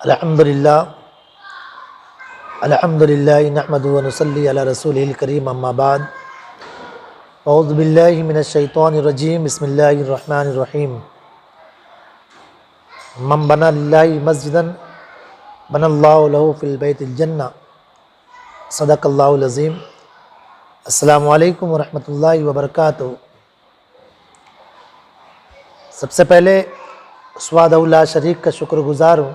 الحمدللہ نحمدہ و نصلی علی رسولہ الکریم اما بعد اعوذ باللہ من الشیطان الرجیم بسم اللہ الرحمن الرحیم من بنى للہ مسجدا بنى اللہ لہ فی البیت الجنہ صدق اللہ العظیم۔ السلام علیکم ورحمۃ اللہ وبرکاتہ۔ سب سے پہلے وحدہ لا شریک کا شکر گزار ہوں۔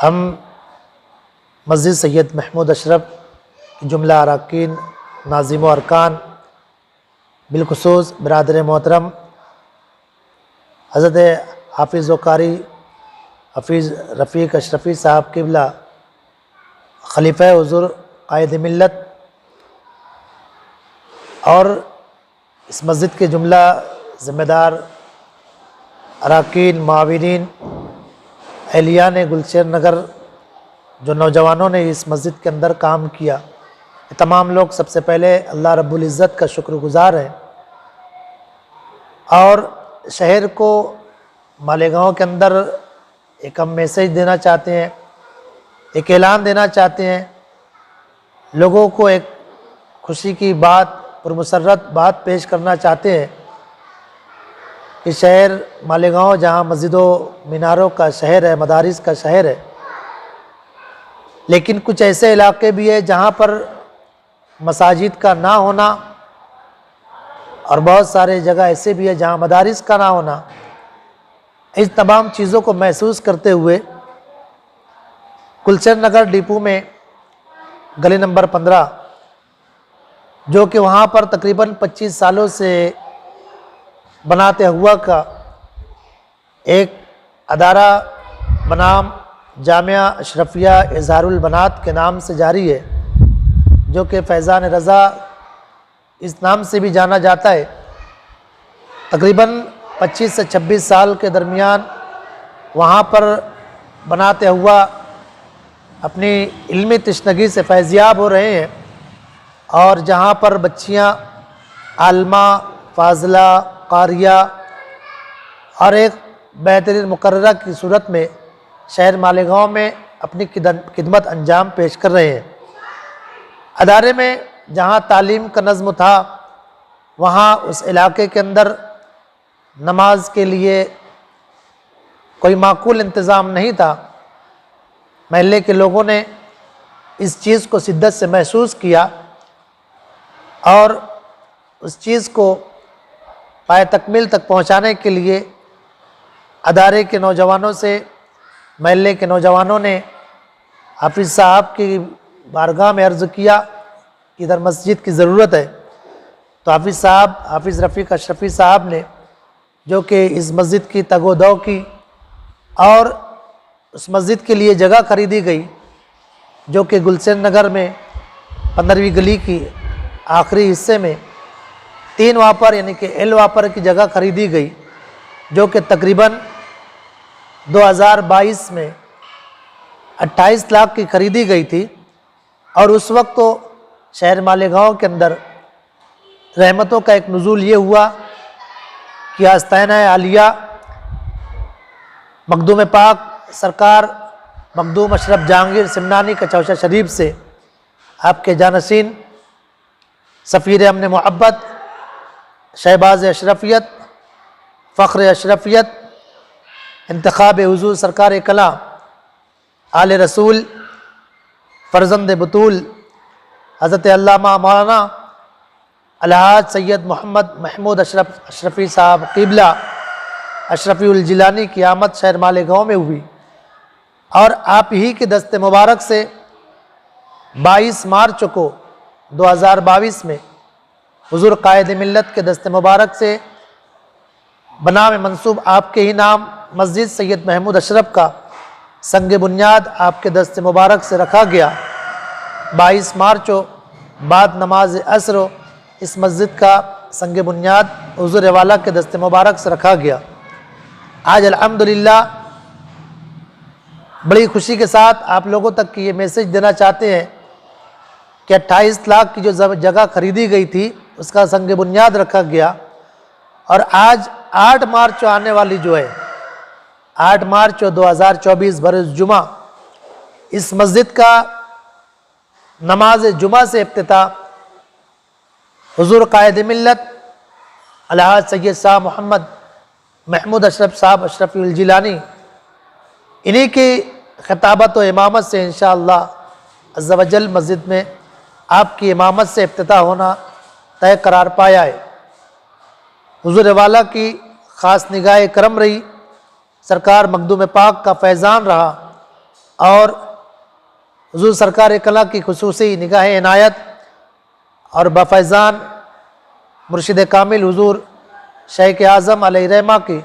ہم مسجد سید محمود اشرف کی جملہ اراکین، ناظم و ارکان، بالخصوص برادر محترم حضرت حافظ و قاری حفیظ رفیق اشرفی صاحب قبلہ خلیفہ حضور قائد ملت اور اس مسجد کے جملہ ذمہ دار اراکین، معاونین، اہلیان گلشیر نگر، جو نوجوانوں نے اس مسجد کے اندر کام کیا، یہ تمام لوگ سب سے پہلے اللہ رب العزت کا شکر گزار ہیں، اور شہر کو مالیگاؤں کے اندر ایک ہم میسیج دینا چاہتے ہیں، ایک اعلان دینا چاہتے ہیں، لوگوں کو ایک خوشی کی بات، پرمسرت بات پیش کرنا چاہتے ہیں کہ شہر مالیگاؤں جہاں مسجد و میناروں کا شہر ہے، مدارس کا شہر ہے، لیکن کچھ ایسے علاقے بھی ہیں جہاں پر مساجد کا نہ ہونا، اور بہت سارے جگہ ایسے بھی ہیں جہاں مدارس کا نہ ہونا۔ اس تمام چیزوں کو محسوس کرتے ہوئے گلشیر نگر ڈپو میں گلی نمبر 15، جو کہ وہاں پر تقریباً 25 سالوں سے بناتے ہوا کا ایک ادارہ بنام جامعہ اشرفیہ اظہار البنات کے نام سے جاری ہے، جو کہ فیضان رضا اس نام سے بھی جانا جاتا ہے۔ تقریباً 25 سے 26 سال کے درمیان وہاں پر بناتے ہوا اپنی علمی تشنگی سے فیضیاب ہو رہے ہیں، اور جہاں پر بچیاں عالمہ، فاضلہ، قاریہ اور ایک بہترین مقررہ کی صورت میں شہر مالیگاؤں میں اپنی خدمت انجام پیش کر رہے ہیں۔ ادارے میں جہاں تعلیم کا نظم تھا، وہاں اس علاقے کے اندر نماز کے لیے کوئی معقول انتظام نہیں تھا۔ محلے کے لوگوں نے اس چیز کو شدت سے محسوس کیا، اور اس چیز کو پائے تکمیل تک پہنچانے کے لیے ادارے کے نوجوانوں سے، محلے کے نوجوانوں نے حافظ صاحب کی بارگاہ میں عرض کیا کہ ادھر مسجد کی ضرورت ہے، تو حافظ صاحب، حافظ رفیق اشرفی صاحب نے، جو کہ اس مسجد کی تگ و دو کی، اور اس مسجد کے لیے جگہ خریدی گئی، جو کہ گلشیر نگر میں 15ویں گلی کی آخری حصے میں 3 واپر یعنی کہ ایل واپر کی جگہ خریدی گئی، جو کہ تقریباً 2022 میں 28 لاکھ کی خریدی گئی تھی۔ اور اس وقت تو شہر مالیگاؤں کے اندر رحمتوں کا ایک نزول یہ ہوا کہ آستانہ عالیہ مخدوم پاک سرکار مخدوم اشرف جہانگیر سمنانی کا چوشہ شریف سے آپ کے جانشین سفیر امن محبت، شہباز اشرفیت، فخر اشرفیت، انتخاب حضور سرکار کلام آل رسول، فرزند بطول حضرت علامہ مولانا الحاج سید محمد محمود اشرفی صاحب قبلہ اشرفی الجیلانی کی آمد شہر مالیگاؤں میں ہوئی، اور آپ ہی کے دست مبارک سے 22 مارچ کو 2022 میں حضور قائد ملت کے دست مبارک سے بنا میں منصوب آپ کے ہی نام مسجد سید محمود اشرف کا سنگ بنیاد آپ کے دست مبارک سے رکھا گیا۔ 22 مارچ بعد نماز عصر اس مسجد کا سنگ بنیاد حضور والا کے دست مبارک سے رکھا گیا۔ آج الحمدللہ بڑی خوشی کے ساتھ آپ لوگوں تک یہ میسیج دینا چاہتے ہیں کہ 28 لاکھ کی جو جگہ خریدی گئی تھی، اس کا سنگ بنیاد رکھا گیا، اور آج 8 مارچ آنے والی جو ہے 8 मार्च 2024 बरोज़ जुमा इस मस्जिद का नमाज जुमा से इफ्तिताह हुजूर कायद मिल्लत अलहाज सैयद साहब मोहम्मद महमूद अशरफ साहब अशरफी जिलानी इन्हीं की खिताबत व इमामत से इंशाअल्लाह अज़्ज़ा वजल मस्जिद में आपकी इमामत से इफ्तिताह होना तय करार पाया है। हुजूर वाला की ख़ास निगाह करम रही, सरकार मखदूम पाक का फैज़ान रहा और हुजूर सरकार कला की खुसूसी निगाह इनायत और बफैज़ान मुर्शिद कामिल हुजूर शेख आज़म अलैहि रहमा की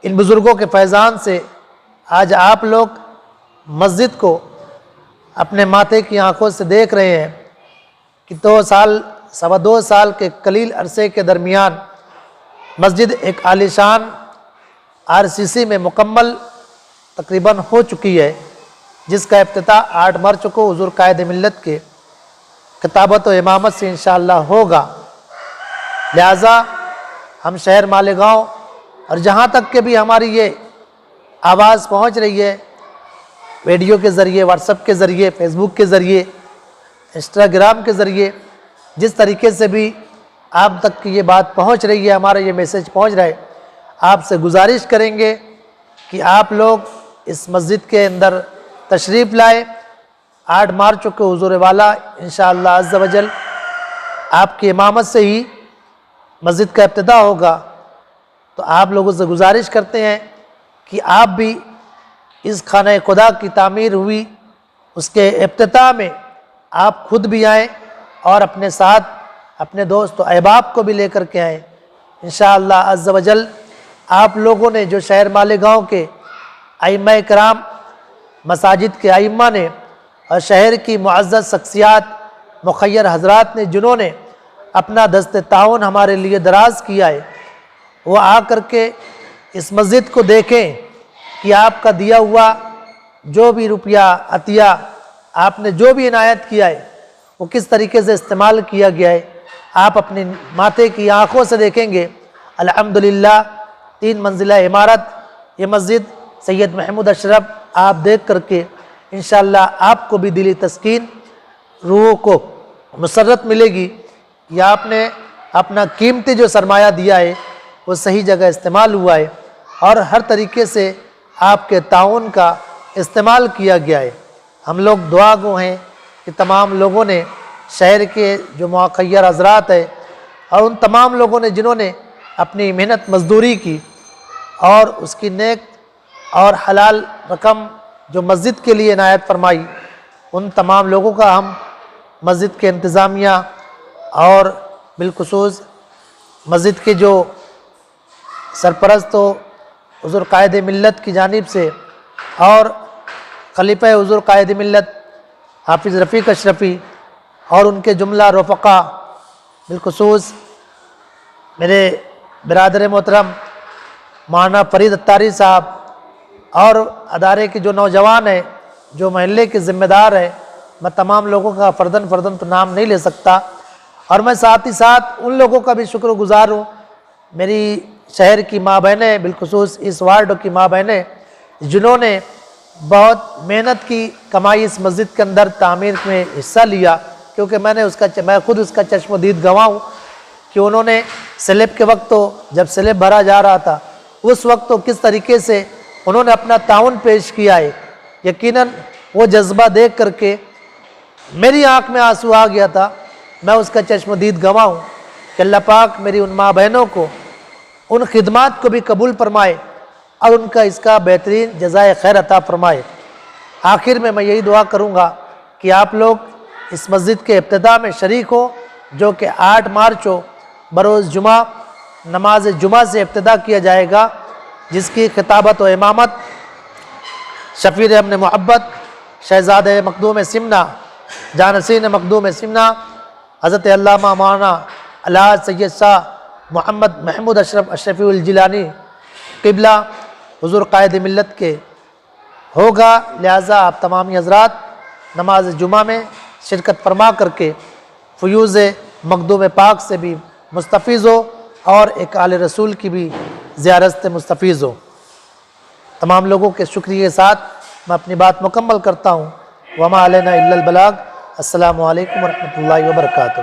इन बुज़ुर्गों के फैज़ान से आज आप लोग मस्जिद को अपने माथे की आंखों से देख रहे हैं कि 2 साल सवा 2 साल के कलील अरसे के दरमियान मस्जिद एक आलीशान आरसीसी में मुकम्मल तकरीबन हो चुकी है, जिसका इफ्तिताह 8 मार्च को हुजूर कायद मिल्लत के खिताबत व इमामत से इंशाअल्लाह होगा। लिहाजा हम शहर मालेगांव और जहाँ तक के भी हमारी ये आवाज़ पहुँच रही है, वीडियो के ज़रिए, व्हाट्सएप के ज़रिए, फेसबुक के ज़रिए, इंस्टाग्राम के ज़रिए, जिस तरीके से भी आप तक की ये बात पहुँच रही है, हमारा ये मैसेज पहुँच रहा है, आपसे गुजारिश करेंगे कि आप लोग इस मस्जिद के अंदर तशरीफ़ लाए। 8 मार्च को हुजूर वाला इंशाअल्लाह अज़्ज़ा वजल आपकी इमामत से ही मस्जिद का इब्तिदा होगा। तो आप लोगों से गुजारिश करते हैं कि आप भी इस खाना खुदा की तामीर हुई उसके इब्तिदा में आप खुद भी आएँ और अपने साथ अपने दोस्त अहबाब को भी लेकर के आएँ। इंशाअल्लाह अज़्ज़ा वजल आप लोगों ने जो शहर मालेगांव के आइम्मा कराम, मसाजिद के आइम्मा ने और शहर की मुअज़्ज़ज़ शख्सियात मुखय्यर हज़रात ने जिन्होंने अपना दस्ते ताउन हमारे लिए दराज़ किया है, वो आ कर के इस मस्जिद को देखें कि आपका दिया हुआ जो भी रुपया अतिया आपने जो भी इनायत किया है वो किस तरीके से इस्तेमाल किया गया है। आप अपने माथे की आँखों से देखेंगे। अल्हम्दुलिल्लाह 3 मंजिला इमारत ये मस्जिद सैयद महमूद अशरफ आप देख करके इंशाअल्लाह आपको भी दिली तस्कीन, रूह को मुसर्रत मिलेगी। या आपने अपना कीमती जो सरमाया दिया है वो सही जगह इस्तेमाल हुआ है और हर तरीके से आपके ताउन का इस्तेमाल किया गया है। हम लोग दुआ गो हैं कि तमाम लोगों ने, शहर के जो मुखय्यर हज़रात है और उन तमाम लोगों ने जिन्होंने अपनी मेहनत मजदूरी की और उसकी नेक और हलाल रकम जो मस्जिद के लिए इनायत फरमाई, उन तमाम लोगों का हम मस्जिद के इंतज़ामिया और बिलखुसूस मस्जिद के जो सरपरस्त हो हुजूर कायद मिल्लत की जानिब से और खलीफा हुजूर कायद मिल्लत हाफिज़ रफ़ीक अशरफ़ी और उनके जुमला रफ़क़ा, बिलखुसूस मेरे बिरादर मोहतरम मौलाना फ़रीद अत्तारी साहब और अदारे के जो नौजवान हैं, जो महल्ले के ज़िम्मेदार हैं, मैं तमाम लोगों का फ़र्दन तो नाम नहीं ले सकता और मैं साथ ही साथ उन लोगों का भी शुक्रगुज़ार हूँ, मेरी शहर की माँ बहनें, बिलखुसूस इस वार्ड की माँ बहनें, जिन्होंने बहुत मेहनत की कमाई इस मस्जिद के अंदर तामीर में हिस्सा लिया। क्योंकि मैं खुद उसका चश्मदीद गवाह हूँ कि उन्होंने स्लैब के वक्त तो जब स्लैब भरा जा रहा था उस वक्त तो किस तरीके से उन्होंने अपना ताउन पेश किया है। यकीनन वो जज्बा देख करके मेरी आँख में आंसू आ गया था। मैं उसका चश्मदीद गवाह हूँ कि अल्लाह पाक मेरी उन माँ बहनों को उन खिदमात को भी कबूल फरमाए और उनका इसका बेहतरीन जज़ाए खैर अता फरमाए। आखिर में मैं यही दुआ करूँगा कि आप लोग इस मस्जिद के इब्तिदा में शरीक हो, जो कि 8 मार्च को बरोज़ जुमा नमाज जुमा से इब्तिदा किया जाएगा, जिसकी खिताबत व इमामत शफ़ीर हमने मोहब्बत शहज़ादे मखदूम सिमना जानसीन मखदूम सिमना हज़रत अल्लामा मौलाना अलहाज सैयद शाह मोहम्मद महमूद अशरफ अशरफ़ी जिलानी क़िबला हुज़ूर कायद मिल्लत के होगा। लिहाजा आप तमामी हज़रात नमाज जुमा में शिरकत फरमा करके फ़यूज़ मखदूम पाक से भी मुस्तफ़ीज़ हो और एक आले रसूल की भी ज़ियारत से मुस्तफ़ीज़ हो। تمام لوگوں کے شکریہ کے ساتھ میں اپنی بات مکمل کرتا ہوں۔ وما علینا الا البلاغ۔ السلام علیکم ورحمۃ اللہ وبرکاتہ۔